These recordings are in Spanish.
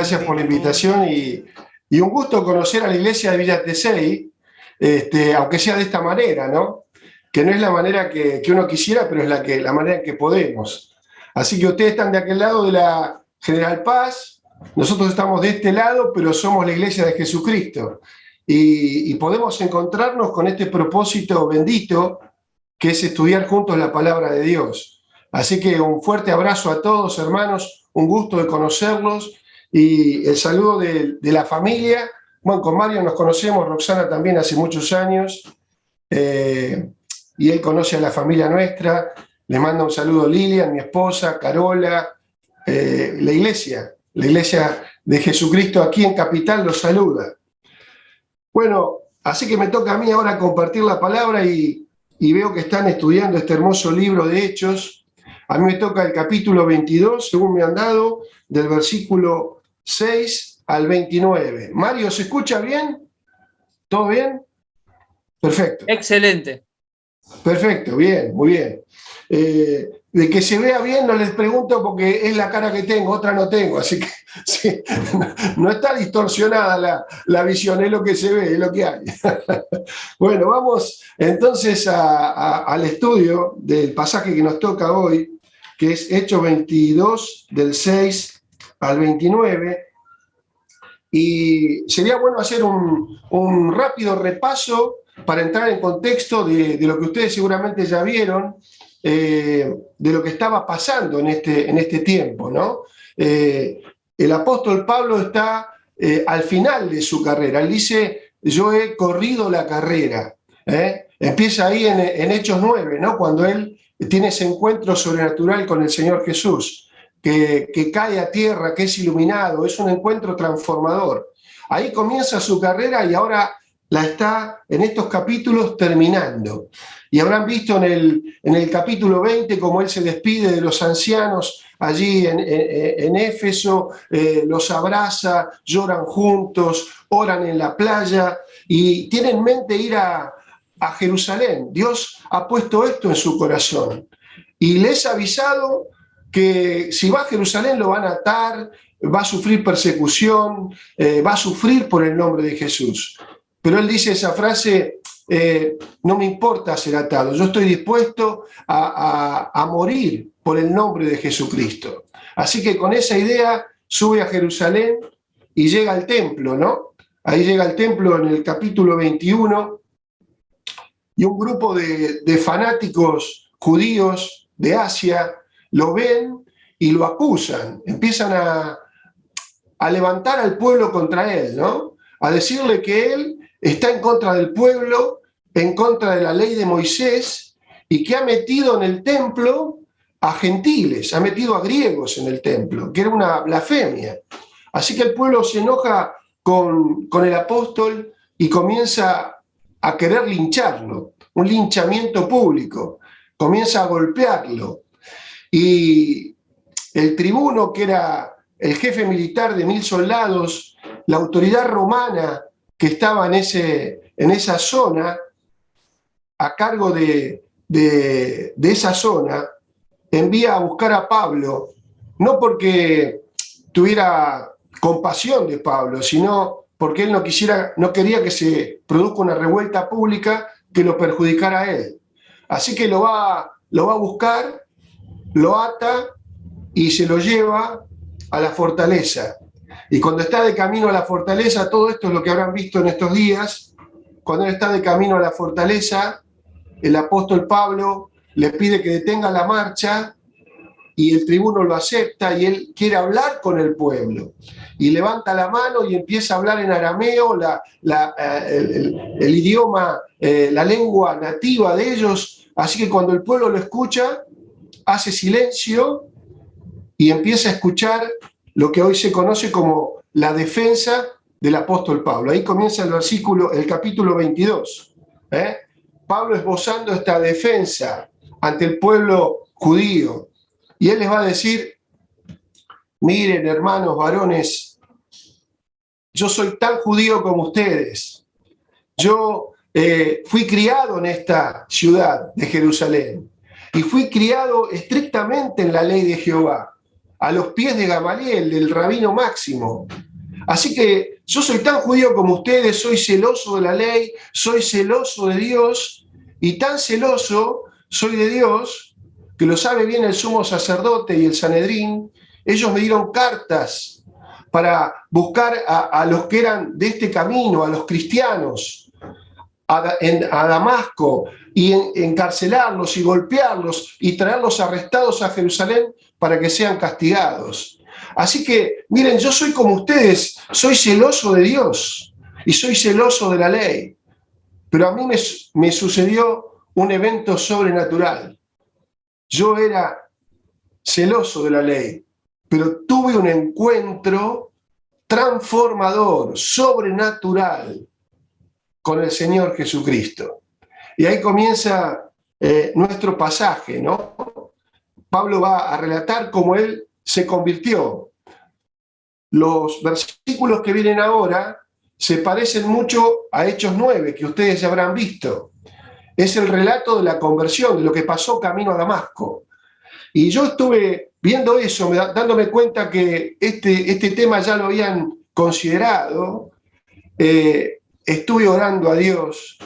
gracias por la invitación y un gusto conocer a la iglesia de Villa Tesey, aunque sea de esta manera, ¿no? Que no es la manera que uno quisiera, pero es la manera en que podemos. Así que ustedes están de aquel lado de la General Paz, nosotros estamos de este lado, pero somos la iglesia de Jesucristo. Y podemos encontrarnos con este propósito bendito, que es estudiar juntos la palabra de Dios. Así que un fuerte abrazo a todos, hermanos, un gusto de conocerlos y el saludo de la familia. Bueno, con Mario nos conocemos, Roxana también hace muchos años, y él conoce a la familia nuestra. Le manda un saludo Lilian, mi esposa, Carola, la iglesia de Jesucristo aquí en Capital los saluda. Bueno, así que me toca a mí ahora compartir la palabra y veo que están estudiando este hermoso libro de Hechos. A mí me toca el capítulo 22, según me han dado, del versículo 6 al 29. Mario, ¿se escucha bien? ¿Todo bien? Perfecto. Excelente. Perfecto, bien, muy bien. De que se vea bien no les pregunto porque es la cara que tengo, otra no tengo, así que sí, no está distorsionada la visión, es lo que se ve, es lo que hay. Bueno, vamos entonces al estudio del pasaje que nos toca hoy, que es Hechos 22, del 6 al 29, y sería bueno hacer un rápido repaso para entrar en contexto de lo que ustedes seguramente ya vieron, de lo que estaba pasando en este tiempo, ¿no? El apóstol Pablo está al final de su carrera. Él dice, yo he corrido la carrera. Empieza ahí en Hechos 9, ¿no? Cuando él tiene ese encuentro sobrenatural con el Señor Jesús, que cae a tierra, que es iluminado, es un encuentro transformador. Ahí comienza su carrera y ahora la está en estos capítulos terminando. Y habrán visto en el capítulo 20 cómo él se despide de los ancianos allí en Éfeso, los abraza, lloran juntos, oran en la playa y tienen en mente ir a Jerusalén. Dios ha puesto esto en su corazón y les ha avisado que si va a Jerusalén lo van a atar, va a sufrir persecución, va a sufrir por el nombre de Jesús. Pero él dice esa frase, no me importa ser atado, yo estoy dispuesto a morir por el nombre de Jesucristo. Así que con esa idea sube a Jerusalén y llega al templo, ¿no? Ahí llega al templo en el capítulo 21 y un grupo de fanáticos judíos de Asia lo ven y lo acusan, empiezan a levantar al pueblo contra él, ¿no? A decirle que él está en contra del pueblo, en contra de la ley de Moisés, y que ha metido en el templo a gentiles, ha metido a griegos en el templo, que era una blasfemia. Así que el pueblo se enoja con el apóstol y comienza a querer lincharlo, un linchamiento público, comienza a golpearlo. Y el tribuno, que era el jefe militar de 1000 soldados, la autoridad romana que estaba en esa zona, a cargo de esa zona, envía a buscar a Pablo, no porque tuviera compasión de Pablo, sino porque él no quería que se produzca una revuelta pública que lo perjudicara a él. Así que lo va a buscar, lo ata y se lo lleva a la fortaleza. Y cuando está de camino a la fortaleza, todo esto es lo que habrán visto en estos días, cuando él está de camino a la fortaleza, el apóstol Pablo le pide que detenga la marcha y el tribuno lo acepta y él quiere hablar con el pueblo. Y levanta la mano y empieza a hablar en arameo, el idioma, la lengua nativa de ellos. Así que cuando el pueblo lo escucha, hace silencio y empieza a escuchar lo que hoy se conoce como la defensa del apóstol Pablo. Ahí comienza el capítulo 22. Pablo esbozando esta defensa ante el pueblo judío. Y él les va a decir, miren, hermanos varones, yo soy tan judío como ustedes. Yo fui criado en esta ciudad de Jerusalén y fui criado estrictamente en la ley de Jehová. a los pies de Gamaliel, del rabino máximo. Así que yo soy tan judío como ustedes, soy celoso de la ley, soy celoso de Dios, y tan celoso soy de Dios, que lo sabe bien el sumo sacerdote y el Sanedrín. Ellos me dieron cartas para buscar a los que eran de este camino, a los cristianos, a Damasco, y encarcelarlos y golpearlos y traerlos arrestados a Jerusalén para que sean castigados. Así que, miren, yo soy como ustedes, soy celoso de Dios y soy celoso de la ley, pero a mí me sucedió un evento sobrenatural. Yo era celoso de la ley, pero tuve un encuentro transformador, sobrenatural, con el Señor Jesucristo. Y ahí comienza nuestro pasaje, ¿no? Pablo va a relatar cómo él se convirtió. Los versículos que vienen ahora se parecen mucho a Hechos 9, que ustedes ya habrán visto. Es el relato de la conversión, de lo que pasó camino a Damasco. Y yo estuve viendo eso, dándome cuenta que este tema ya lo habían considerado. Estuve orando a Dios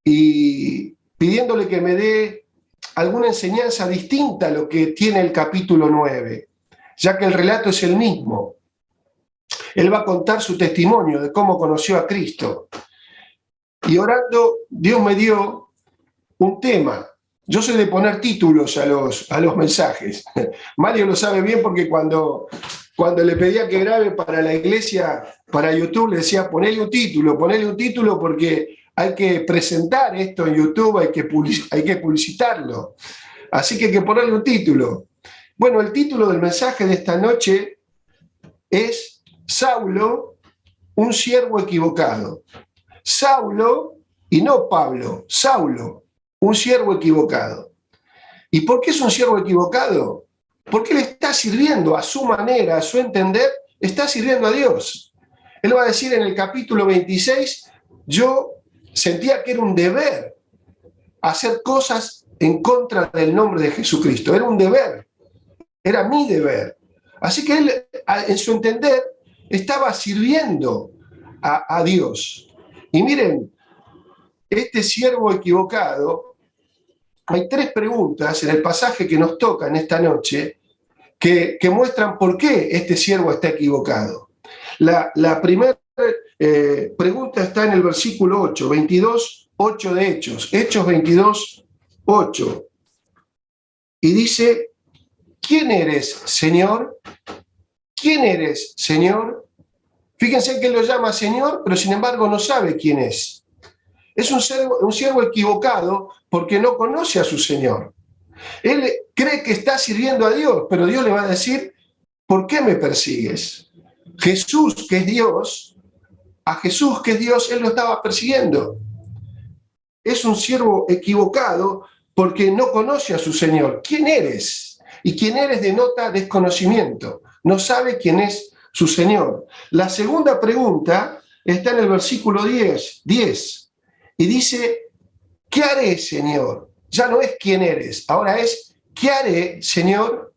y pidiéndole que me dé alguna enseñanza distinta a lo que tiene el capítulo 9, ya que el relato es el mismo. Él va a contar su testimonio de cómo conoció a Cristo. Y orando, Dios me dio un tema. Yo soy de poner títulos a los mensajes. Mario lo sabe bien porque cuando le pedía que grabe para la iglesia, para YouTube, le decía, ponele un título porque hay que presentar esto en YouTube, hay que publicitarlo. Así que hay que ponerle un título. Bueno, el título del mensaje de esta noche es Saulo, un siervo equivocado. Saulo, y no Pablo, Saulo, un siervo equivocado. ¿Y por qué es un siervo equivocado? Porque él está sirviendo a su manera, a su entender, está sirviendo a Dios. Él va a decir en el capítulo 26, yo sentía que era un deber hacer cosas en contra del nombre de Jesucristo. Era un deber, era mi deber. Así que él, en su entender, estaba sirviendo a Dios. Y miren, este siervo equivocado, hay 3 preguntas en el pasaje que nos toca en esta noche que muestran por qué este siervo está equivocado. La primera pregunta está en el versículo 8, 22, 8 de Hechos 22, 8. Y dice, ¿quién eres, Señor? ¿Quién eres, Señor? Fíjense que él lo llama Señor, pero sin embargo no sabe quién es. Es un siervo equivocado porque no conoce a su Señor. Él cree que está sirviendo a Dios, pero Dios le va a decir, ¿por qué me persigues? Jesús, que es Dios, a Jesús, que es Dios, él lo estaba persiguiendo. Es un siervo equivocado porque no conoce a su Señor. ¿Quién eres? Y quién eres denota desconocimiento. No sabe quién es su Señor. La segunda pregunta está en el versículo 10. Y dice, ¿qué haré, Señor? Ya no es quién eres, ahora es, ¿qué haré, Señor?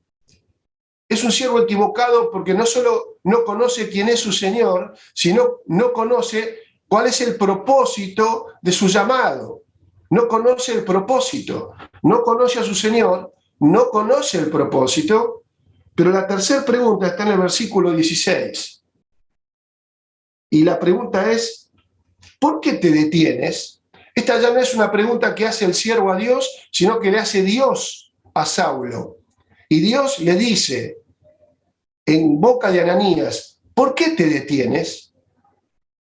Es un siervo equivocado porque no solo no conoce quién es su Señor, sino no conoce cuál es el propósito de su llamado. No conoce el propósito, no conoce a su Señor, no conoce el propósito. Pero la tercera pregunta está en el versículo 16. Y la pregunta es, ¿por qué te detienes? Esta ya no es una pregunta que hace el siervo a Dios, sino que le hace Dios a Saulo. Y Dios le dice en boca de Ananías, ¿por qué te detienes?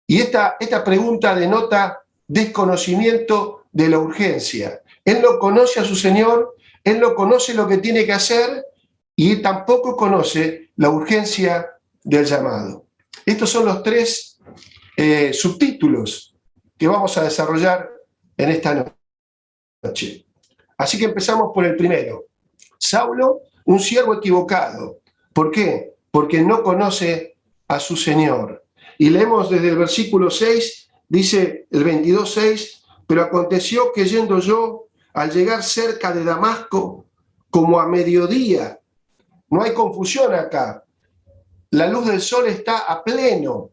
Y esta pregunta denota desconocimiento de la urgencia. Él no conoce a su Señor, él no conoce lo que tiene que hacer y tampoco conoce la urgencia del llamado. Estos son los 3 subtítulos que vamos a desarrollar en esta noche. Así que empezamos por el primero. Saulo, un siervo equivocado. ¿Por qué? Porque no conoce a su Señor. Y leemos desde el versículo 6, dice el 22:6, pero aconteció que yendo yo, al llegar cerca de Damasco, como a mediodía, No hay confusión acá. La luz del sol está a pleno.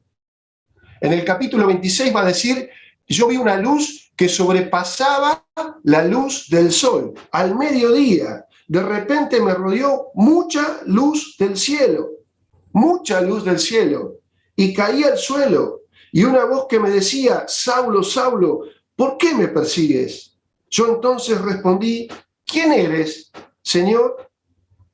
En el capítulo 26 va a decir, yo vi una luz que sobrepasaba la luz del sol. Al mediodía, de repente me rodeó mucha luz del cielo, mucha luz del cielo, y caí al suelo. Y una voz que me decía, Saulo, Saulo, ¿por qué me persigues? Yo entonces respondí, ¿quién eres, Señor?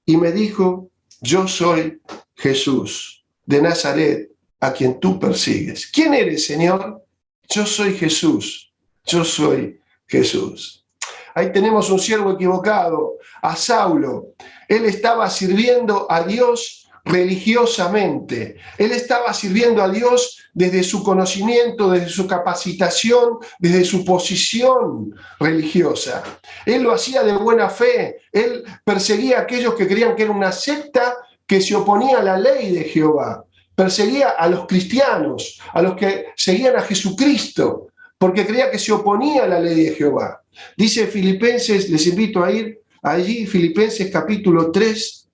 Y me dijo, yo soy Jesús de Nazaret, a quien tú persigues. ¿Quién eres, Señor? Yo soy Jesús, yo soy Jesús. Ahí tenemos un siervo equivocado, a Saulo. Él estaba sirviendo a Dios religiosamente. Él estaba sirviendo a Dios desde su conocimiento, desde su capacitación, desde su posición religiosa. Él lo hacía de buena fe. Él perseguía a aquellos que creían que era una secta que se oponía a la ley de Jehová. Perseguía a los cristianos, a los que seguían a Jesucristo, porque creía que se oponía a la ley de Jehová. Dice Filipenses, les invito a ir allí, Filipenses capítulo 3,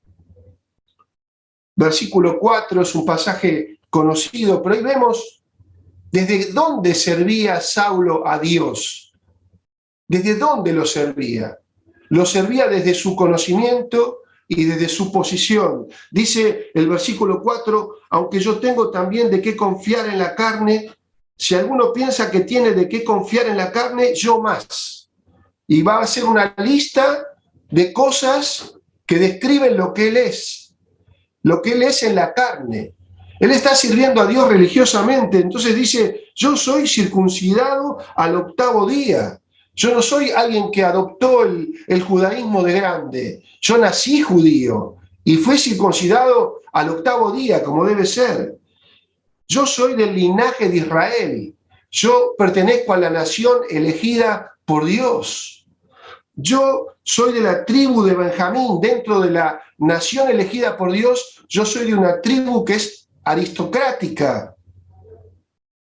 versículo 4, es un pasaje conocido, pero ahí vemos desde dónde servía Saulo a Dios. ¿Desde dónde lo servía? Lo servía desde su conocimiento y desde su posición. Dice el versículo 4, aunque yo tengo también de qué confiar en la carne, si alguno piensa que tiene de qué confiar en la carne, yo más. Y va a hacer una lista de cosas que describen lo que él es en la carne. Él está sirviendo a Dios religiosamente, entonces dice, yo soy circuncidado al 8º día. Yo no soy alguien que adoptó el judaísmo de grande. Yo nací judío y fui circuncidado al 8º día, como debe ser. Yo soy del linaje de Israel. Yo pertenezco a la nación elegida por Dios. Yo soy de la tribu de Benjamín, dentro de la nación elegida por Dios. Yo soy de una tribu que es aristocrática.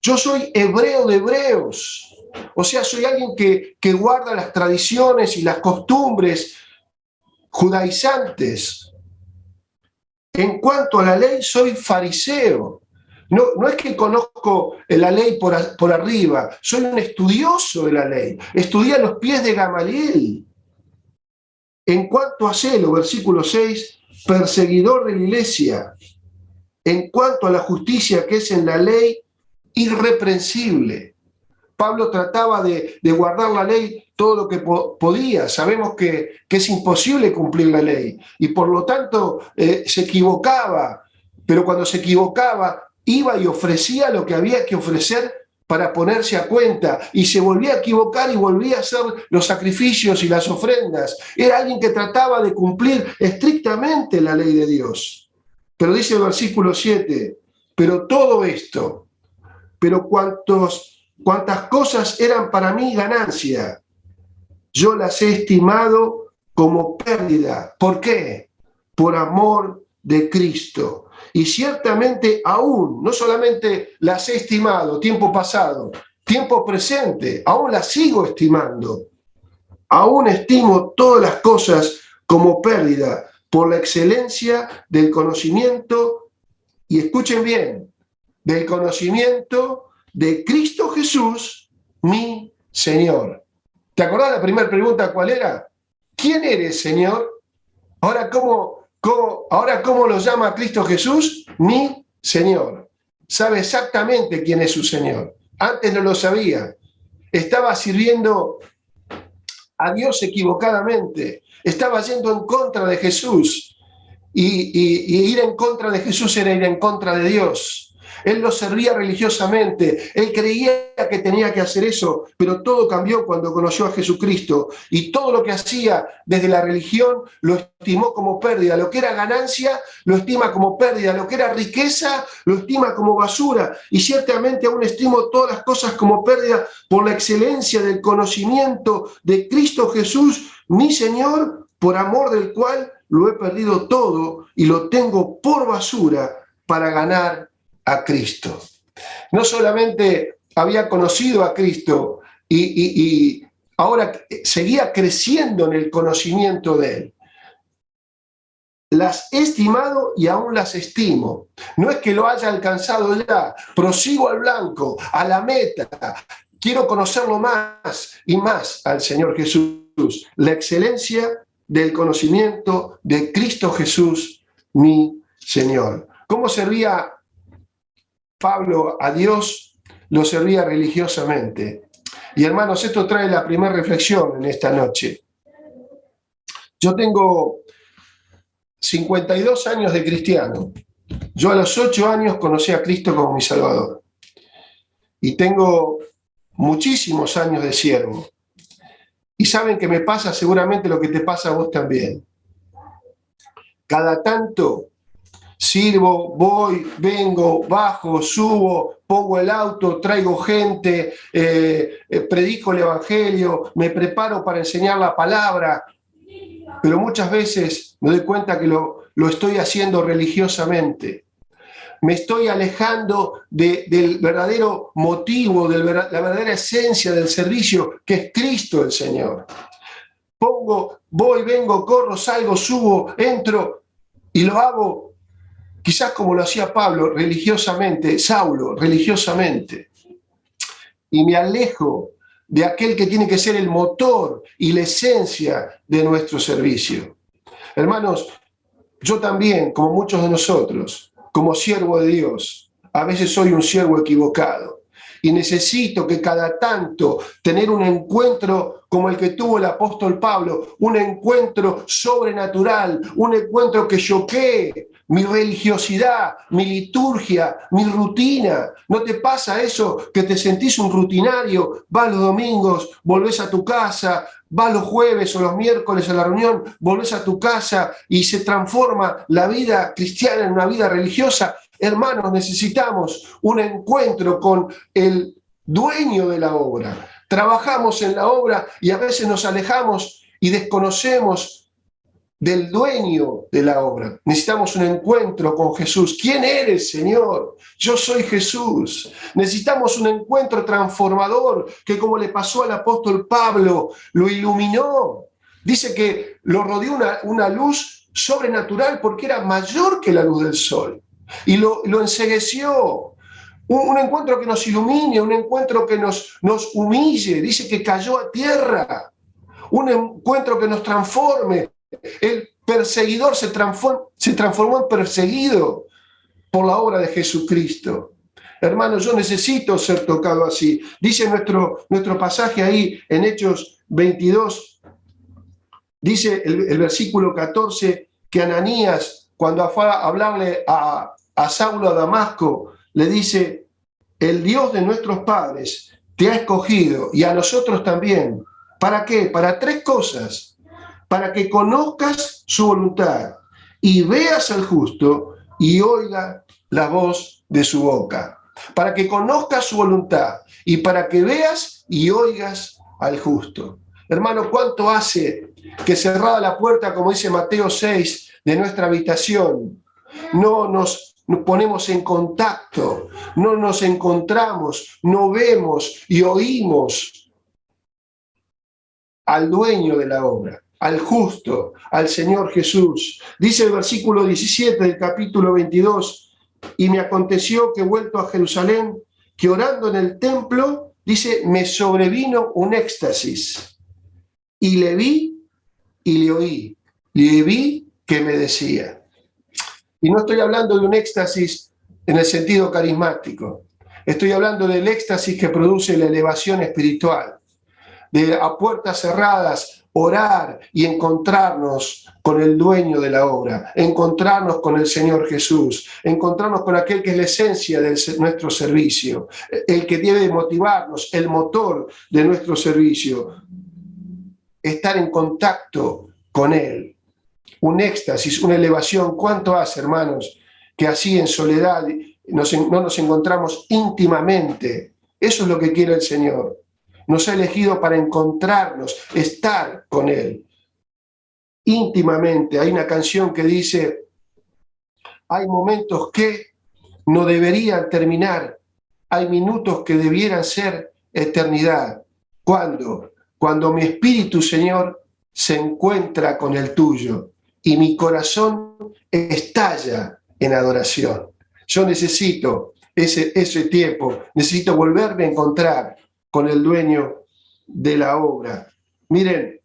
Yo soy hebreo de hebreos. O sea, soy alguien que guarda las tradiciones y las costumbres judaizantes. En cuanto a la ley, soy fariseo. No es que conozco la ley por arriba, soy un estudioso de la ley. Estudié a los pies de Gamaliel. En cuanto a celo, versículo 6, perseguidor de la iglesia. En cuanto a la justicia que es en la ley, irreprensible. Pablo trataba de guardar la ley todo lo que podía. Sabemos que es imposible cumplir la ley y por lo tanto se equivocaba, pero cuando se equivocaba iba y ofrecía lo que había que ofrecer para ponerse a cuenta y se volvía a equivocar y volvía a hacer los sacrificios y las ofrendas. Era alguien que trataba de cumplir estrictamente la ley de Dios. Pero dice el versículo 7, pero todo esto, pero cuantas cosas eran para mí ganancia, yo las he estimado como pérdida. ¿Por qué? Por amor de Cristo. Y ciertamente aún, no solamente las he estimado, tiempo pasado, tiempo presente, aún las sigo estimando. Aún estimo todas las cosas como pérdida por la excelencia del conocimiento, y escuchen bien, del conocimiento de Cristo Jesús, mi Señor. ¿Te acordás la primera pregunta cuál era? ¿Quién eres, Señor? Ahora, ¿cómo lo llama Cristo Jesús? Mi Señor. Sabe exactamente quién es su Señor. Antes no lo sabía. Estaba sirviendo a Dios equivocadamente. Estaba yendo en contra de Jesús. Y ir en contra de Jesús era ir en contra de Dios. Él lo servía religiosamente, él creía que tenía que hacer eso, pero todo cambió cuando conoció a Jesucristo y todo lo que hacía desde la religión lo estimó como pérdida. Lo que era ganancia lo estima como pérdida, lo que era riqueza lo estima como basura, y ciertamente aún estimo todas las cosas como pérdida por la excelencia del conocimiento de Cristo Jesús, mi Señor, por amor del cual lo he perdido todo y lo tengo por basura para ganar a Cristo. No solamente había conocido a Cristo y ahora seguía creciendo en el conocimiento de Él. las he estimado y aún las estimo. No es que lo haya alcanzado ya, prosigo al blanco, a la meta. Quiero conocerlo más y más al Señor Jesús. La excelencia del conocimiento de Cristo Jesús, mi Señor. ¿Cómo servía Pablo a Dios? Lo servía religiosamente. Y hermanos, esto trae la primera reflexión en esta noche. Yo tengo 52 años de cristiano. Yo a los 8 años conocí a Cristo como mi Salvador. Y tengo muchísimos años de siervo. Y saben que me pasa seguramente lo que te pasa a vos también. Cada tanto sirvo, voy, vengo, bajo, subo, pongo el auto, traigo gente, predico el Evangelio, me preparo para enseñar la palabra, pero muchas veces me doy cuenta que lo estoy haciendo religiosamente. Me estoy alejando del verdadero motivo, de la verdadera esencia del servicio, que es Cristo el Señor. Voy, vengo, corro, salgo, subo, entro y lo hago quizás como lo hacía Pablo, religiosamente, Saulo, religiosamente. Y me alejo de aquel que tiene que ser el motor y la esencia de nuestro servicio. Hermanos, yo también, como muchos de nosotros, como siervo de Dios, a veces soy un siervo equivocado y necesito que cada tanto tener un encuentro como el que tuvo el apóstol Pablo, un encuentro sobrenatural, un encuentro que choquee mi religiosidad, mi liturgia, mi rutina. ¿No te pasa eso que te sentís un rutinario? Vas los domingos, volvés a tu casa, vas los jueves o los miércoles a la reunión, volvés a tu casa y se transforma la vida cristiana en una vida religiosa. Hermanos, necesitamos un encuentro con el dueño de la obra. Trabajamos en la obra y a veces nos alejamos y desconocemos del dueño de la obra. Necesitamos un encuentro con Jesús. ¿Quién eres, Señor? Yo soy Jesús. Necesitamos un encuentro transformador que, como le pasó al apóstol Pablo, lo iluminó. Dice que lo rodeó una luz sobrenatural porque era mayor que la luz del sol. Y lo encegueció. Un encuentro que nos ilumine, un encuentro que nos humille. Dice que cayó a tierra. Un encuentro que nos transforme. El perseguidor se transformó en perseguido por la obra de Jesucristo. Hermano, yo necesito ser tocado así. Dice nuestro pasaje ahí en Hechos 22, dice el versículo 14, que Ananías, cuando fue a hablarle a Saulo a Damasco, le dice: el Dios de nuestros padres te ha escogido y a nosotros también. ¿Para qué? Para 3 cosas. Para que conozcas su voluntad y veas al justo y oiga la voz de su boca. Para que conozcas su voluntad y para que veas y oigas al justo. Hermano, ¿cuánto hace que cerrada la puerta, como dice Mateo 6, de nuestra habitación, no nos ponemos en contacto, no nos encontramos, no vemos y oímos al dueño de la obra, al justo, al Señor Jesús? Dice el versículo 17 del capítulo 22, y me aconteció que vuelto a Jerusalén, que orando en el templo, dice, me sobrevino un éxtasis, y le vi y le oí, le vi que me decía. Y no estoy hablando de un éxtasis en el sentido carismático, estoy hablando del éxtasis que produce la elevación espiritual, de a puertas cerradas orar y encontrarnos con el dueño de la obra, encontrarnos con el Señor Jesús, encontrarnos con aquel que es la esencia de nuestro servicio, el que debe motivarnos, el motor de nuestro servicio, estar en contacto con Él. Un éxtasis, una elevación. ¿Cuánto hace, hermanos, que así en soledad no nos encontramos íntimamente? Eso es lo que quiere el Señor. Nos ha elegido para encontrarnos, estar con Él íntimamente. Hay una canción que dice: hay momentos que no deberían terminar, hay minutos que debieran ser eternidad. ¿Cuándo? Cuando mi espíritu, Señor, se encuentra con el tuyo y mi corazón estalla en adoración. Yo necesito ese tiempo, necesito volverme a encontrar con el dueño de la obra. Miren,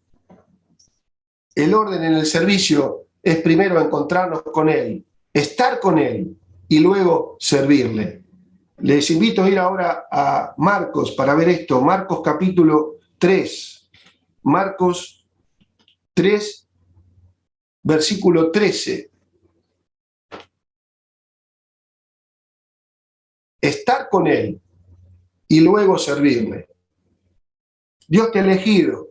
el orden en el servicio es primero encontrarnos con Él, estar con Él y luego servirle. Les invito a ir ahora a Marcos para ver esto. Marcos capítulo 3. Marcos 3, versículo 13. Estar con Él y luego servirle. Dios te ha elegido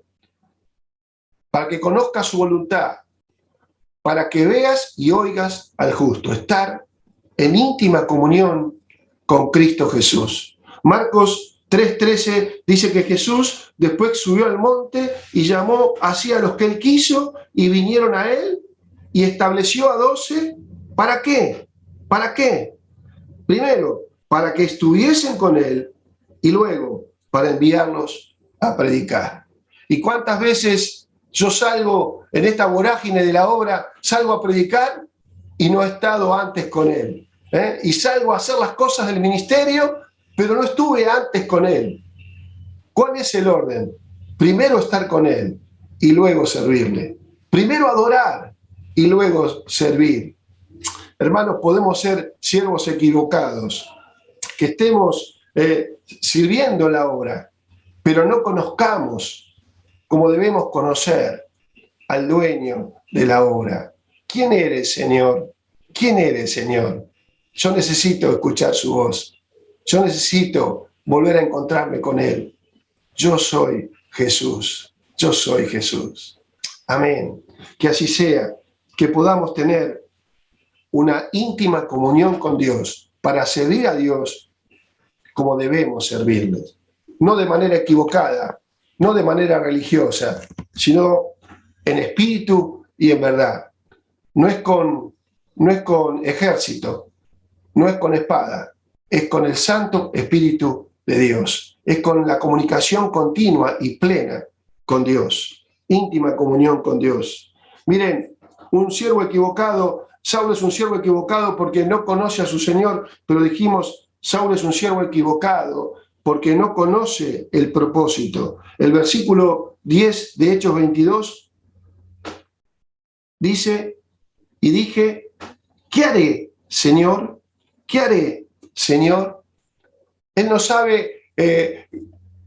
para que conozcas su voluntad, para que veas y oigas al justo, estar en íntima comunión con Cristo Jesús. Marcos 3:13 dice que Jesús después subió al monte y llamó así a los que Él quiso y vinieron a Él y estableció a 12. ¿Para qué? ¿Para qué? Primero, para que estuviesen con Él y luego para enviarlos a predicar. ¿Y cuántas veces yo salgo en esta vorágine de la obra, salgo a predicar y no he estado antes con Él? Y salgo a hacer las cosas del ministerio, pero no estuve antes con Él. ¿Cuál es el orden? Primero estar con Él y luego servirle. Primero adorar y luego servir. Hermanos, podemos ser siervos equivocados, que estemos sirviendo la obra, pero no conozcamos como debemos conocer al dueño de la obra. ¿Quién eres, Señor? ¿Quién eres, Señor? Yo necesito escuchar su voz. Yo necesito volver a encontrarme con Él. Yo soy Jesús. Yo soy Jesús. Amén. Que así sea, que podamos tener una íntima comunión con Dios para servir a Dios como debemos servirle. No de manera equivocada, no de manera religiosa, sino en espíritu y en verdad. No es con ejército, no es con espada, es con el Santo Espíritu de Dios. Es con la comunicación continua y plena con Dios, íntima comunión con Dios. Miren, un siervo equivocado, Saulo es un siervo equivocado porque no conoce a su Señor, pero dijimos, Saulo es un siervo equivocado porque no conoce el propósito. El versículo 10 de Hechos 22 dice, y dije, ¿qué haré, Señor? ¿Qué haré, Señor? Él no sabe,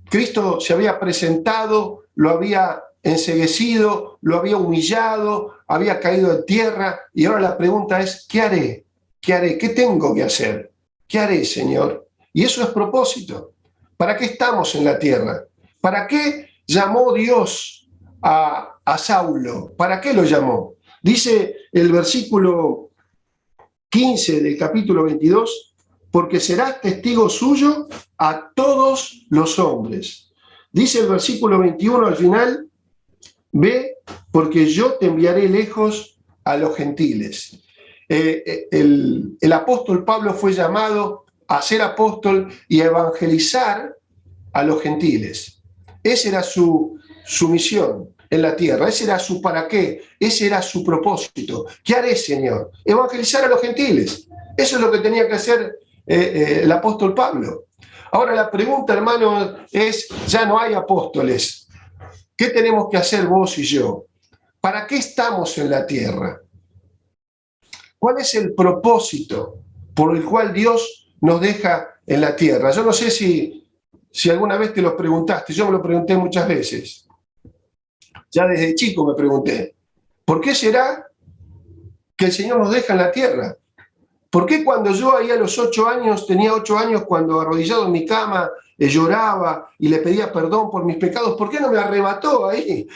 Cristo se había presentado, lo había enceguecido, lo había humillado, había caído en tierra, y ahora la pregunta es, ¿qué haré? ¿Qué haré? ¿Qué tengo que hacer? ¿Qué haré, Señor? Y eso es propósito. ¿Para qué estamos en la tierra? ¿Para qué llamó Dios a Saulo? ¿Para qué lo llamó? Dice el versículo 15 del capítulo 22, porque serás testigo suyo a todos los hombres. Dice el versículo 21 al final, ve, porque yo te enviaré lejos a los gentiles. El apóstol Pablo fue llamado a ser apóstol y a evangelizar a los gentiles. Esa era su misión en la tierra, ese era su para qué, ese era su propósito. ¿Qué haré, Señor? Evangelizar a los gentiles. Eso es lo que tenía que hacer el apóstol Pablo. Ahora la pregunta, hermano, es, ya no hay apóstoles. ¿Qué tenemos que hacer vos y yo? ¿Para qué estamos en la tierra? ¿Cuál es el propósito por el cual Dios nos deja en la tierra? Yo no sé si alguna vez te lo preguntaste, yo me lo pregunté muchas veces. Ya desde chico me pregunté, ¿por qué será que el Señor nos deja en la tierra? ¿Por qué cuando yo ahí a los 8 años, tenía 8 años, cuando arrodillado en mi cama, lloraba y le pedía perdón por mis pecados, ¿por qué no me arrebató ahí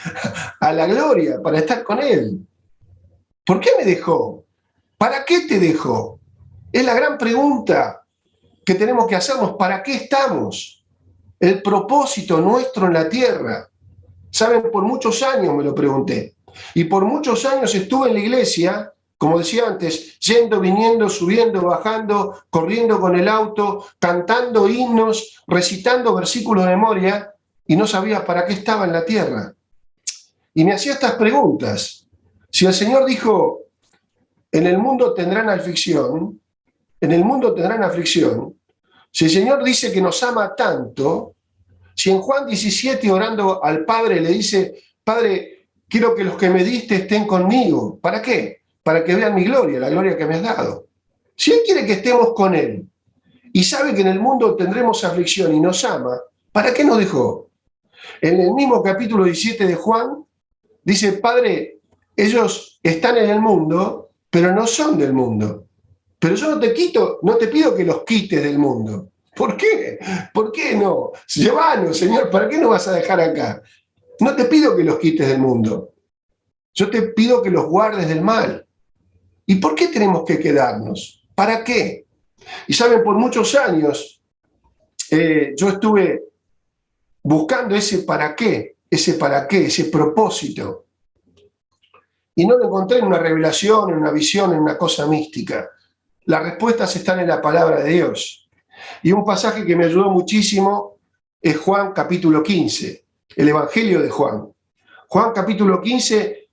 a la gloria para estar con Él? ¿Por qué me dejó? ¿Para qué te dejó? Es la gran pregunta que tenemos que hacernos. ¿Para qué estamos? El propósito nuestro en la tierra. Saben, por muchos años me lo pregunté. Y por muchos años estuve en la iglesia, como decía antes, yendo, viniendo, subiendo, bajando, corriendo con el auto, cantando himnos, recitando versículos de memoria, y no sabía para qué estaba en la tierra. Y me hacía estas preguntas. Si el Señor dijo, en el mundo tendrán aflicción, en el mundo tendrán aflicción, si el Señor dice que nos ama tanto, si en Juan 17 orando al Padre le dice, Padre, quiero que los que me diste estén conmigo. ¿Para qué? Para que vean mi gloria, la gloria que me has dado. Si Él quiere que estemos con Él y sabe que en el mundo tendremos aflicción y nos ama, ¿para qué nos dejó? En el mismo capítulo 17 de Juan, dice, Padre, ellos están en el mundo, pero no son del mundo. Pero yo no te pido que los quites del mundo. ¿Por qué? ¿Por qué no? Llévanos, Señor, ¿para qué nos vas a dejar acá? No te pido que los quites del mundo. Yo te pido que los guardes del mal. ¿Y por qué tenemos que quedarnos? ¿Para qué? Y saben, por muchos años yo estuve buscando ese para qué, ese propósito. Y no lo encontré en una revelación, en una visión, en una cosa mística. Las respuestas están en la palabra de Dios. Y un pasaje que me ayudó muchísimo es Juan capítulo 15, el Evangelio de Juan. Juan capítulo 15,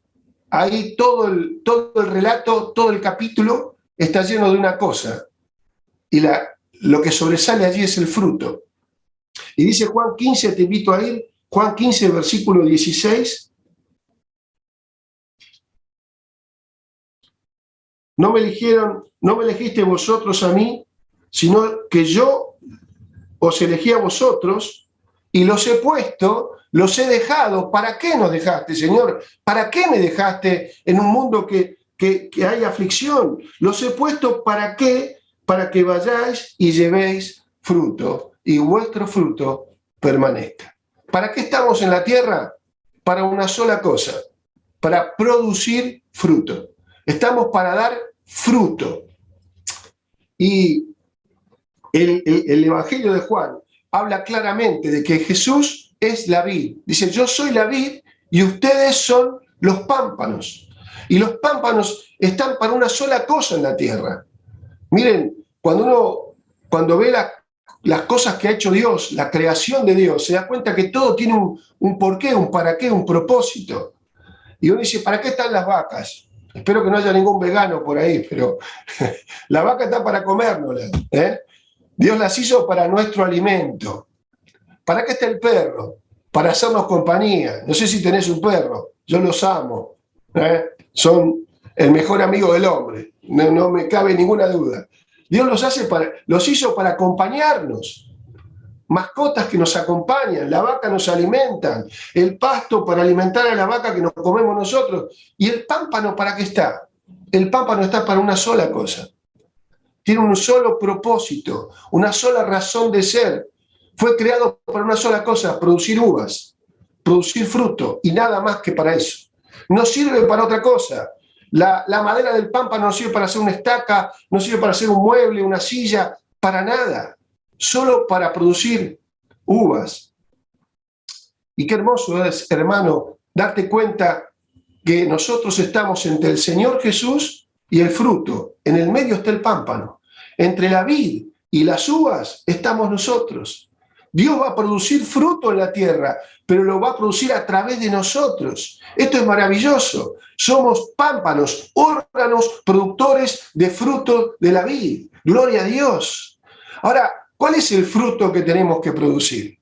ahí todo el relato, todo el capítulo está lleno de una cosa. Y lo que sobresale allí es el fruto. Y dice Juan 15, te invito a ir, Juan 15, versículo 16. No me elegiste vosotros a mí, sino que yo os elegí a vosotros y los he puesto, los he dejado. ¿Para qué nos dejaste, Señor? ¿Para qué me dejaste en un mundo que hay aflicción? Los he puesto ¿para qué? Para que vayáis y llevéis fruto y vuestro fruto permanezca. ¿Para qué estamos en la tierra? Para una sola cosa, para producir fruto. Estamos para dar fruto. Y el Evangelio de Juan habla claramente de que Jesús es la vid. Dice, yo soy la vid y ustedes son los pámpanos. Y los pámpanos están para una sola cosa en la tierra. Miren, cuando ve las cosas que ha hecho Dios, la creación de Dios, se da cuenta que todo tiene un porqué, un para qué, un propósito. Y uno dice, ¿para qué están las vacas? Espero que no haya ningún vegano por ahí, pero la vaca está para comérnosla, ¿eh? Dios las hizo para nuestro alimento. ¿Para qué está el perro? Para hacernos compañía. No sé si tenés un perro, yo los amo, ¿eh? Son el mejor amigo del hombre, no me cabe ninguna duda. Dios los hizo para acompañarnos. Mascotas que nos acompañan, la vaca nos alimenta, el pasto para alimentar a la vaca que nos comemos nosotros. ¿Y el pámpano para qué está? El pámpano está para una sola cosa. Tiene un solo propósito, una sola razón de ser. Fue creado para una sola cosa, producir uvas, producir fruto, y nada más que para eso. No sirve para otra cosa. La madera del pámpano no sirve para hacer una estaca, no sirve para hacer un mueble, una silla, para nada. Solo para producir uvas. Y qué hermoso es, hermano, darte cuenta que nosotros estamos entre el Señor Jesús y el fruto. En el medio está el pámpano. Entre la vid y las uvas estamos nosotros. Dios va a producir fruto en la tierra, pero lo va a producir a través de nosotros. Esto es maravilloso. Somos pámpanos, órganos productores de fruto de la vid. Gloria a Dios. Ahora, ¿cuál es el fruto que tenemos que producir?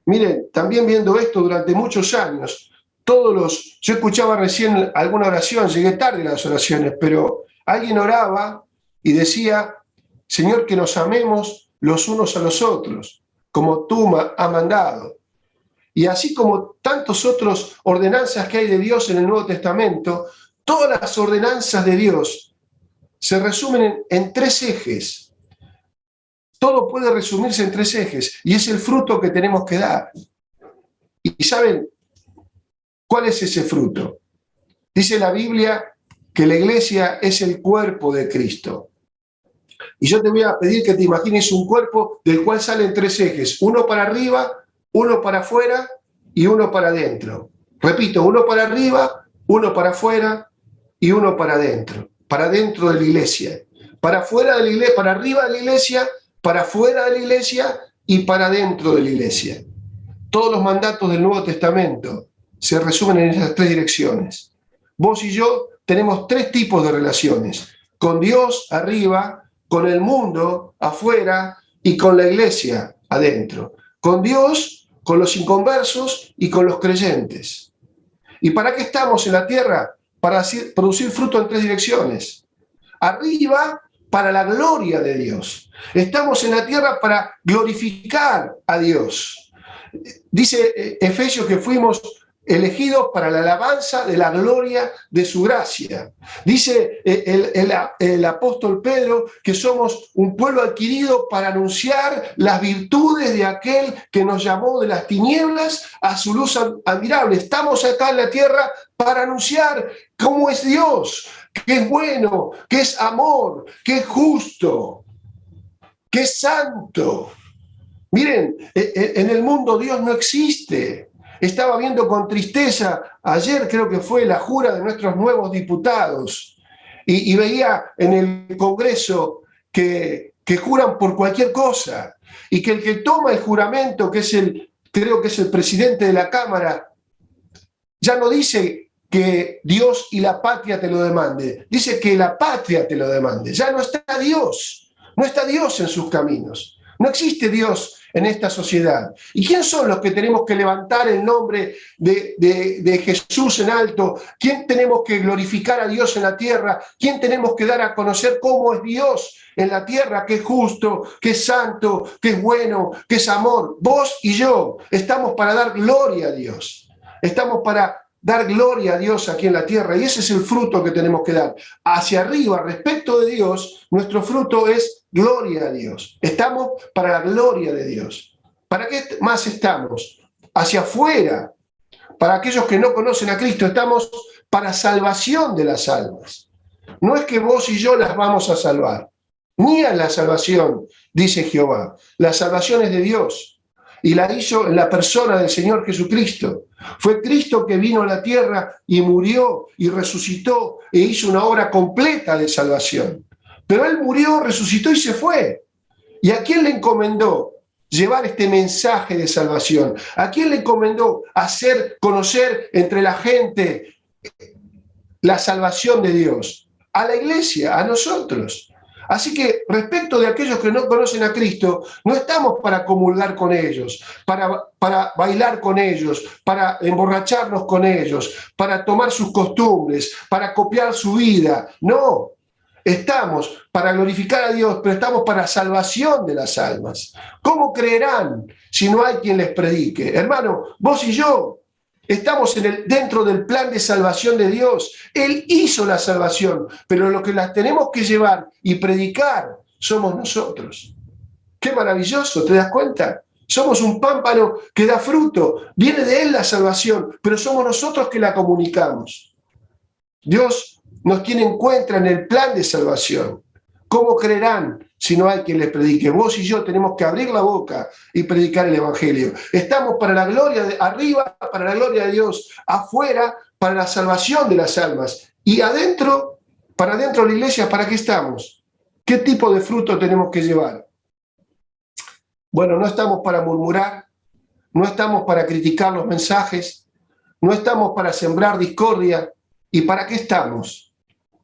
Miren, también viendo esto durante muchos años, yo escuchaba recién alguna oración, llegué tarde a las oraciones, pero alguien oraba y decía, Señor, que nos amemos los unos a los otros, como tú has mandado. Y así como tantas otras ordenanzas que hay de Dios en el Nuevo Testamento, todas las ordenanzas de Dios se resumen en tres ejes. Todo puede resumirse en tres ejes y es el fruto que tenemos que dar. ¿Y saben cuál es ese fruto? Dice la Biblia que la iglesia es el cuerpo de Cristo. Y yo te voy a pedir que te imagines un cuerpo del cual salen tres ejes, uno para arriba, uno para afuera y uno para adentro. Repito, uno para arriba, uno para afuera y uno para adentro de la iglesia. Para afuera de la iglesia, para arriba de la iglesia, para afuera de la iglesia y para adentro de la iglesia. Todos los mandatos del Nuevo Testamento se resumen en esas tres direcciones. vos y yo tenemos tres tipos de relaciones: con Dios arriba, con el mundo afuera y con la iglesia adentro. Con Dios, con los inconversos y con los creyentes. ¿Y para qué estamos en la tierra? Para producir fruto en tres direcciones. Arriba, para la gloria de Dios. Estamos en la tierra para glorificar a Dios. Dice Efesios que fuimos elegidos para la alabanza de la gloria de su gracia. Dice el apóstol Pedro que somos un pueblo adquirido para anunciar las virtudes de aquel que nos llamó de las tinieblas a su luz admirable. Estamos acá en la tierra para anunciar cómo es Dios, que es bueno, que es amor, que es justo, que es santo. Miren, en el mundo Dios no existe. Estaba viendo con tristeza, ayer creo que fue la jura de nuestros nuevos diputados, y veía en el Congreso que juran por cualquier cosa, y que el que toma el juramento, que es creo que es el presidente de la Cámara, ya no dice que Dios y la patria te lo demande, dice que la patria te lo demande. Ya no está Dios, no está Dios en sus caminos. No existe Dios en esta sociedad. ¿Y quién son los que tenemos que levantar el nombre de Jesús en alto? ¿Quién tenemos que glorificar a Dios en la tierra? ¿Quién tenemos que dar a conocer cómo es Dios en la tierra? Que es justo, que es santo, que es bueno, que es amor. Vos y yo estamos para dar gloria a Dios. Estamos para dar gloria a Dios aquí en la tierra, y ese es el fruto que tenemos que dar. Hacia arriba, respecto de Dios, nuestro fruto es gloria a Dios. Estamos para la gloria de Dios. ¿Para qué más estamos? Hacia afuera, para aquellos que no conocen a Cristo, estamos para salvación de las almas. No es que vos y yo las vamos a salvar. Ni a la salvación, dice Jehová. La salvación es de Dios. Y la hizo en la persona del Señor Jesucristo. Fue Cristo que vino a la tierra y murió y resucitó e hizo una obra completa de salvación. Pero Él murió, resucitó y se fue. ¿Y a quién le encomendó llevar este mensaje de salvación? ¿A quién le encomendó hacer conocer entre la gente la salvación de Dios? A la iglesia, a nosotros. Así que respecto de aquellos que no conocen a Cristo, no estamos para comulgar con ellos, para bailar con ellos, para emborracharnos con ellos, para tomar sus costumbres, para copiar su vida. No, estamos para glorificar a Dios, pero estamos para salvación de las almas. ¿Cómo creerán si no hay quien les predique? Hermano, vos y yo estamos dentro del plan de salvación de Dios. Él hizo la salvación, pero lo que las tenemos que llevar y predicar somos nosotros. Qué maravilloso, ¿te das cuenta? Somos un pámpano que da fruto. Viene de Él la salvación, pero somos nosotros que la comunicamos. Dios nos tiene en cuenta en el plan de salvación. ¿Cómo creerán si no hay quien les predique? Vos y yo tenemos que abrir la boca y predicar el Evangelio. Estamos para la gloria de arriba, para la gloria de Dios, afuera, para la salvación de las almas. Y adentro, para adentro de la iglesia, ¿para qué estamos? ¿Qué tipo de fruto tenemos que llevar? Bueno, no estamos para murmurar, no estamos para criticar los mensajes, no estamos para sembrar discordia. ¿Y para qué estamos?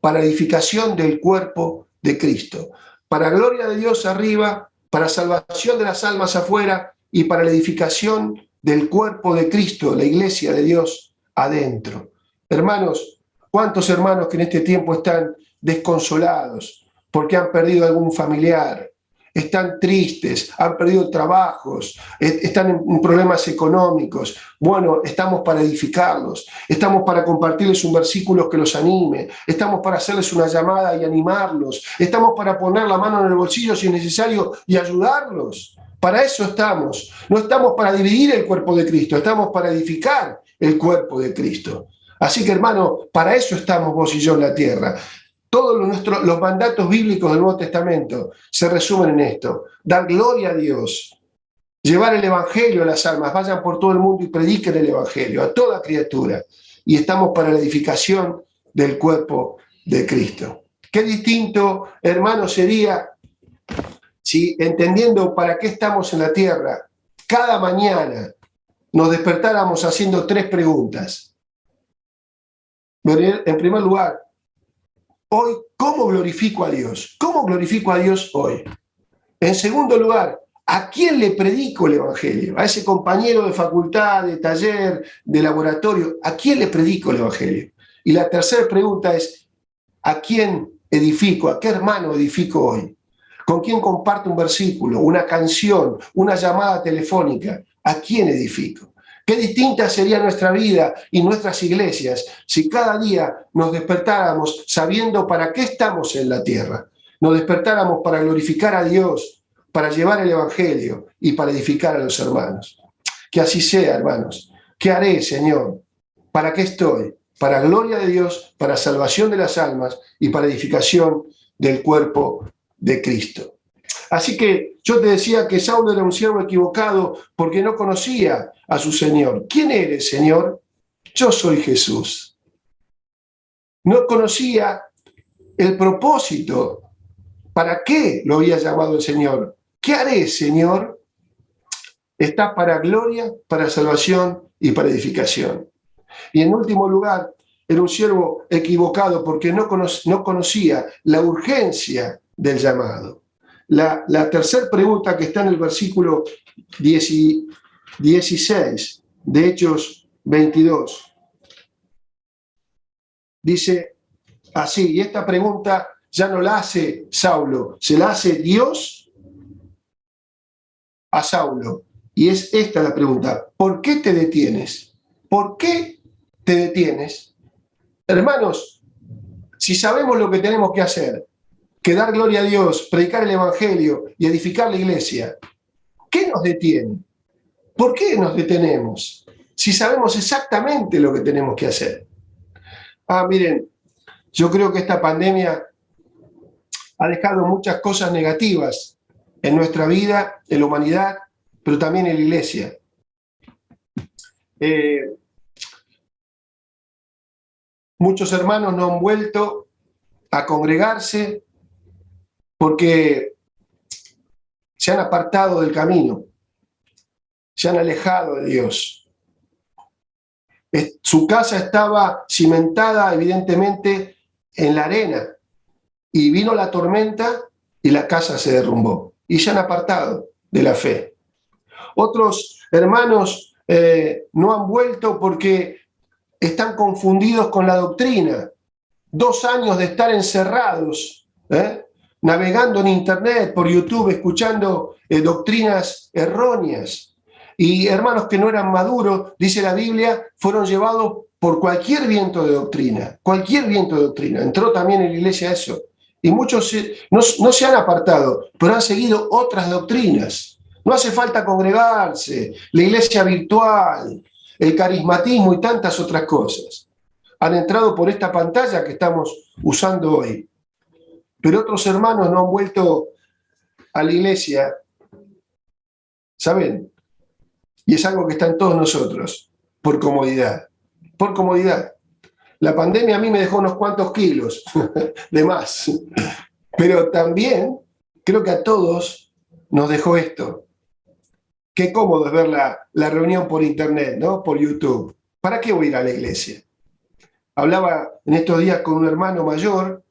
Para edificación del cuerpo de Cristo, para gloria de Dios arriba, para salvación de las almas afuera y para la edificación del cuerpo de Cristo, la iglesia de Dios adentro. Hermanos, ¿cuántos hermanos que en este tiempo están desconsolados porque han perdido algún familiar? Están tristes, han perdido trabajos, están en problemas económicos. Bueno, estamos para edificarlos, estamos para compartirles un versículo que los anime, estamos para hacerles una llamada y animarlos, estamos para poner la mano en el bolsillo si es necesario y ayudarlos. Para eso estamos. No estamos para dividir el cuerpo de Cristo, estamos para edificar el cuerpo de Cristo. Así que, hermano, para eso estamos vos y yo en la tierra. Todos los mandatos bíblicos del Nuevo Testamento se resumen en esto: dar gloria a Dios, llevar el Evangelio a las almas, vayan por todo el mundo y prediquen el Evangelio a toda criatura. Y estamos para la edificación del cuerpo de Cristo. Qué distinto, hermano, sería si, entendiendo para qué estamos en la tierra, cada mañana nos despertáramos haciendo 3 preguntas. En primer lugar, hoy, ¿cómo glorifico a Dios? ¿Cómo glorifico a Dios hoy? En segundo lugar, ¿a quién le predico el Evangelio? A ese compañero de facultad, de taller, de laboratorio, ¿a quién le predico el Evangelio? Y la tercera pregunta es, ¿a quién edifico? ¿A qué hermano edifico hoy? ¿Con quién comparto un versículo, una canción, una llamada telefónica? ¿A quién edifico? Qué distinta sería nuestra vida y nuestras iglesias si cada día nos despertáramos sabiendo para qué estamos en la tierra. Nos despertáramos para glorificar a Dios, para llevar el Evangelio y para edificar a los hermanos. Que así sea, hermanos. ¿Qué haré, Señor? ¿Para qué estoy? Para gloria de Dios, para salvación de las almas y para edificación del cuerpo de Cristo. Así que yo te decía que Saulo era un siervo equivocado porque no conocía a su Señor. ¿Quién eres, Señor? Yo soy Jesús. No conocía el propósito, para qué lo había llamado el Señor. ¿Qué haré, Señor? Está para gloria, para salvación y para edificación. Y en último lugar, era un siervo equivocado porque no conocía la urgencia del llamado. La tercera pregunta que está en el versículo 16 de Hechos 22 dice así, y esta pregunta ya no la hace Saulo, se la hace Dios a Saulo. Y es esta la pregunta, ¿por qué te detienes? ¿Por qué te detienes? Hermanos, si sabemos lo que tenemos que hacer, que dar gloria a Dios, predicar el Evangelio y edificar la iglesia, ¿qué nos detiene? ¿Por qué nos detenemos? Si sabemos exactamente lo que tenemos que hacer. Miren, yo creo que esta pandemia ha dejado muchas cosas negativas en nuestra vida, en la humanidad, pero también en la iglesia. Muchos hermanos no han vuelto a congregarse porque se han apartado del camino, se han alejado de Dios. Su casa estaba cimentada evidentemente en la arena y vino la tormenta y la casa se derrumbó y se han apartado de la fe. Otros hermanos no han vuelto porque están confundidos con la doctrina. 2 años de estar encerrados, navegando en internet, por YouTube, escuchando doctrinas erróneas. Y hermanos que no eran maduros, dice la Biblia, fueron llevados por cualquier viento de doctrina, cualquier viento de doctrina. Entró también en la iglesia eso. Y muchos no se han apartado, pero han seguido otras doctrinas. No hace falta congregarse, la iglesia virtual, el carismatismo y tantas otras cosas. Han entrado por esta pantalla que estamos usando hoy. Pero otros hermanos no han vuelto a la iglesia, ¿saben? Y es algo que está en todos nosotros, por comodidad. Por comodidad. La pandemia a mí me dejó unos cuantos kilos de más. Pero también creo que a todos nos dejó esto. Qué cómodo es ver la reunión por internet, ¿no? Por YouTube. ¿Para qué voy a ir a la iglesia? Hablaba en estos días con un hermano mayor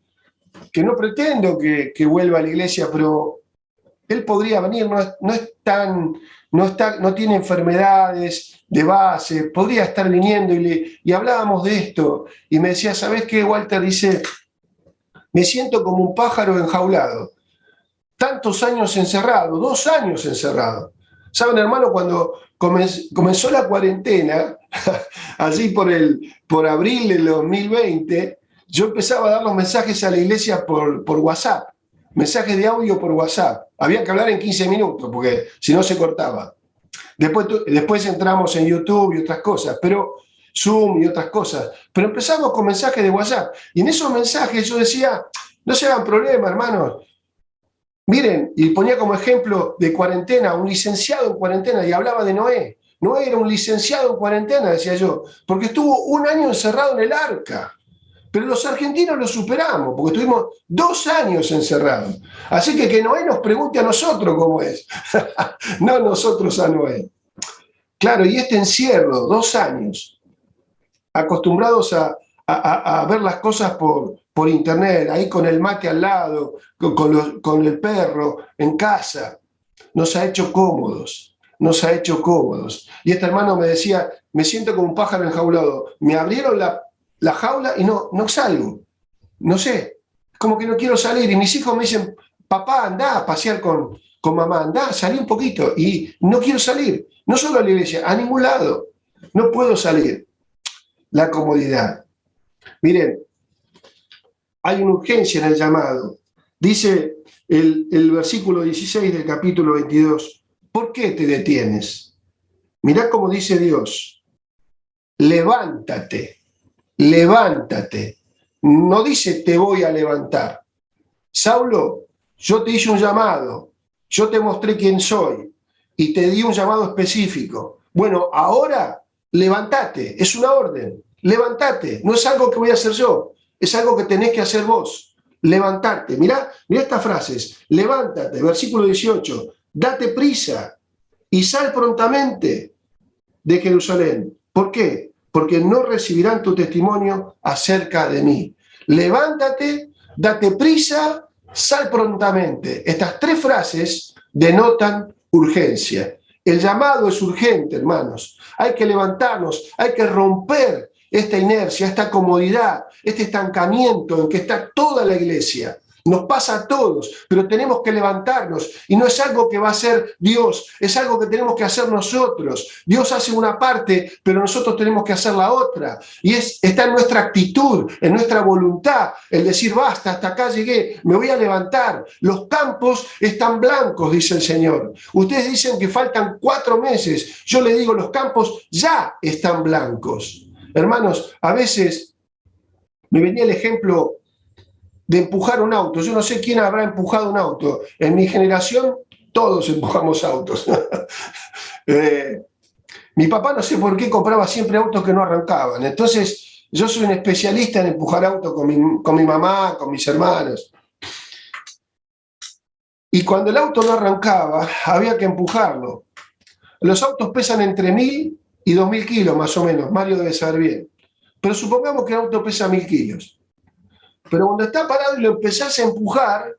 que no pretendo que vuelva a la iglesia, pero él podría venir, no tiene enfermedades de base, podría estar viniendo y hablábamos de esto. Y me decía, ¿sabés qué, Walter? Dice, me siento como un pájaro enjaulado. Tantos años encerrado, 2 años encerrado. ¿Saben, hermano? Cuando comenzó la cuarentena, allí por abril del 2020, yo empezaba a dar los mensajes a la iglesia por WhatsApp, mensajes de audio por WhatsApp. Había que hablar en 15 minutos, porque si no se cortaba. Después entramos en YouTube y otras cosas, pero Zoom y otras cosas. Pero empezamos con mensajes de WhatsApp. Y en esos mensajes yo decía, no se hagan problema, hermanos. Miren, y ponía como ejemplo de cuarentena, un licenciado en cuarentena, y hablaba de Noé. Noé era un licenciado en cuarentena, decía yo, porque estuvo 1 año encerrado en el arca. Pero los argentinos lo superamos, porque estuvimos 2 años encerrados. Así que Noé nos pregunte a nosotros cómo es, no nosotros a Noé. Claro, y este encierro, 2 años, acostumbrados a a ver las cosas por internet, ahí con el mate al lado, con el perro, en casa. Nos ha hecho cómodos, nos ha hecho cómodos. Y este hermano me decía, me siento como un pájaro enjaulado. Me abrieron la jaula y no salgo. No sé, como que no quiero salir. Y mis hijos me dicen, papá, anda a pasear con mamá, anda, salí un poquito. Y no quiero salir, no solo a la iglesia, a ningún lado. No puedo salir. La comodidad. Miren, hay una urgencia en el llamado. Dice el versículo 16 del capítulo 22, ¿por qué te detienes? Mirá cómo dice Dios, levántate, levántate. No dice te voy a levantar. Saulo, yo te hice un llamado, yo te mostré quién soy y te di un llamado específico. Bueno, ahora levántate, es una orden, levántate, no es algo que voy a hacer yo, es algo que tenés que hacer vos, levantarte. Mirá estas frases, levántate, versículo 18, date prisa y sal prontamente de Jerusalén. ¿Por qué? Porque no recibirán tu testimonio acerca de mí. Levántate, date prisa, sal prontamente. Estas tres frases denotan urgencia. El llamado es urgente, hermanos. Hay que levantarnos, hay que romper esta inercia, esta comodidad, este estancamiento en que está toda la iglesia. Nos pasa a todos, pero tenemos que levantarnos y no es algo que va a hacer Dios, es algo que tenemos que hacer nosotros. Dios hace una parte, pero nosotros tenemos que hacer la otra. Y está en nuestra actitud, en nuestra voluntad, el decir basta, hasta acá llegué, me voy a levantar. Los campos están blancos, dice el Señor. Ustedes dicen que faltan 4 meses. Yo les digo, los campos ya están blancos. Hermanos, a veces me venía el ejemplo de empujar un auto. Yo no sé quién habrá empujado un auto. En mi generación, todos empujamos autos. Mi papá no sé por qué compraba siempre autos que no arrancaban. Entonces, yo soy un especialista en empujar autos con mi mamá, con mis hermanos. Y cuando el auto no arrancaba, había que empujarlo. Los autos pesan entre 1.000 y 2.000 kilos, más o menos. Mario debe saber bien. Pero supongamos que el auto pesa 1.000 kilos. Pero cuando está parado y lo empezás a empujar,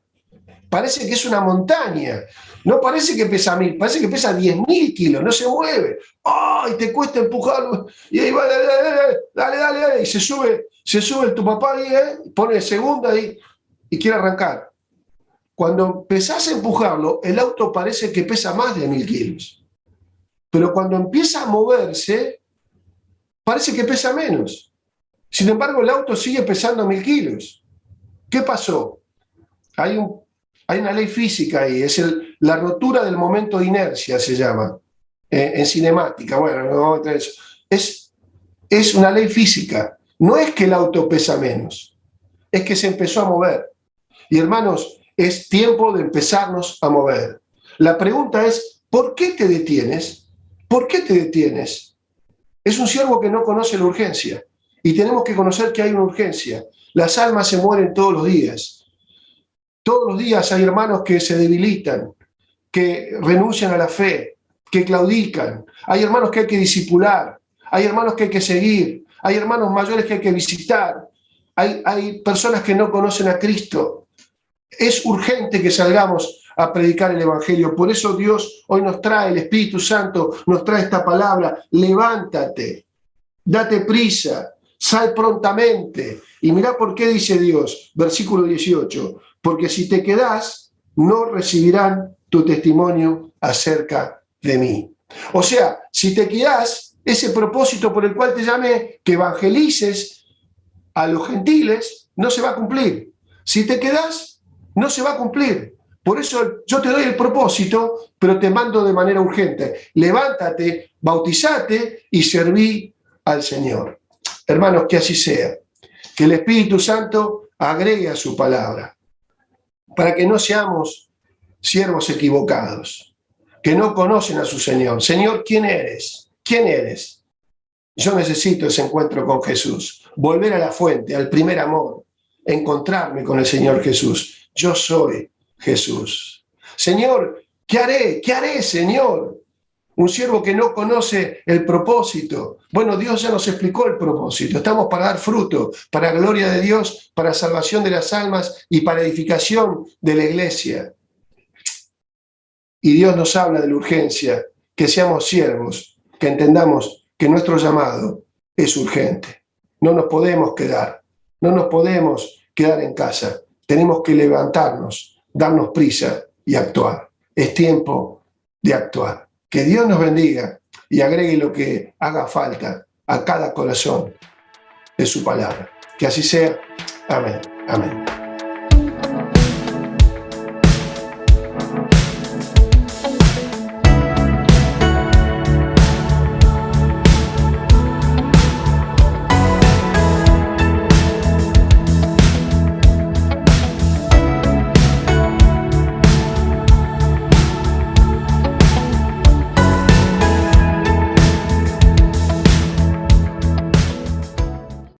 parece que es una montaña. No parece que pesa 1.000, parece que pesa 10.000 kilos, no se mueve. ¡Ay! Te cuesta empujarlo. Y ahí va, dale. Y se sube tu papá ahí, pone segunda y quiere arrancar. Cuando empezás a empujarlo, el auto parece que pesa más de 1.000 kilos. Pero cuando empieza a moverse, parece que pesa menos. Sin embargo, el auto sigue pesando 1.000 kilos. ¿Qué pasó? Hay una ley física ahí, es la rotura del momento de inercia, se llama, en cinemática. Bueno, no, es una ley física. No es que el auto pesa menos, es que se empezó a mover. Y hermanos, es tiempo de empezarnos a mover. La pregunta es, ¿por qué te detienes? ¿Por qué te detienes? Es un siervo que no conoce la urgencia y tenemos que conocer que hay una urgencia. Las almas se mueren todos los días. Todos los días hay hermanos que se debilitan, que renuncian a la fe, que claudican. Hay hermanos que hay que discipular, hay hermanos que hay que seguir, hay hermanos mayores que hay que visitar, hay personas que no conocen a Cristo. Es urgente que salgamos a predicar el Evangelio. Por eso Dios hoy nos trae, el Espíritu Santo nos trae esta palabra: levántate, date prisa, sal prontamente. Y mirá por qué dice Dios, versículo 18, porque si te quedás, no recibirán tu testimonio acerca de mí. O sea, si te quedás, ese propósito por el cual te llamé, que evangelices a los gentiles, no se va a cumplir. Si te quedás, no se va a cumplir. Por eso yo te doy el propósito, pero te mando de manera urgente. Levántate, bautizate y serví al Señor. Hermanos, que así sea. Que el Espíritu Santo agregue a su palabra, para que no seamos siervos equivocados, que no conocen a su Señor. Señor, ¿quién eres? ¿Quién eres? Yo necesito ese encuentro con Jesús, volver a la fuente, al primer amor, encontrarme con el Señor Jesús. Yo soy Jesús. Señor, ¿qué haré? ¿Qué haré, Señor? Un siervo que no conoce el propósito. Bueno, Dios ya nos explicó el propósito. Estamos para dar fruto, para gloria de Dios, para salvación de las almas y para edificación de la iglesia. Y Dios nos habla de la urgencia, que seamos siervos, que entendamos que nuestro llamado es urgente. No nos podemos quedar en casa. Tenemos que levantarnos, darnos prisa y actuar. Es tiempo de actuar. Que Dios nos bendiga y agregue lo que haga falta a cada corazón de su palabra. Que así sea. Amén. Amén.